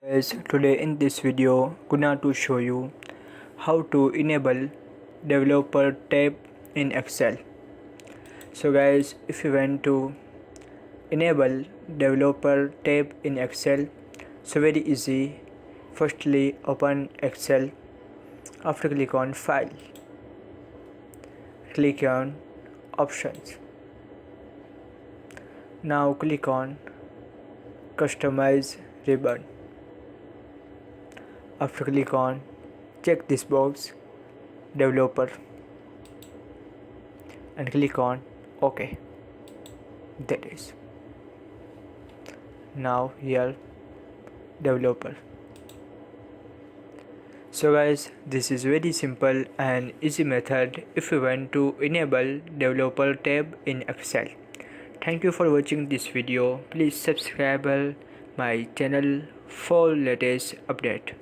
Guys, today in this video gonna to show you how to enable developer tab in Excel. So guys, if you want to enable developer tab in Excel, so very easy. Firstly open Excel. After click on file, click on options. Now click on customize ribbon. After click on check this box developer and click on OK. That is now here developer. So guys, this is very simple and easy method if you want to enable developer tab in Excel. Thank you for watching this video. Please subscribe my channel for latest update.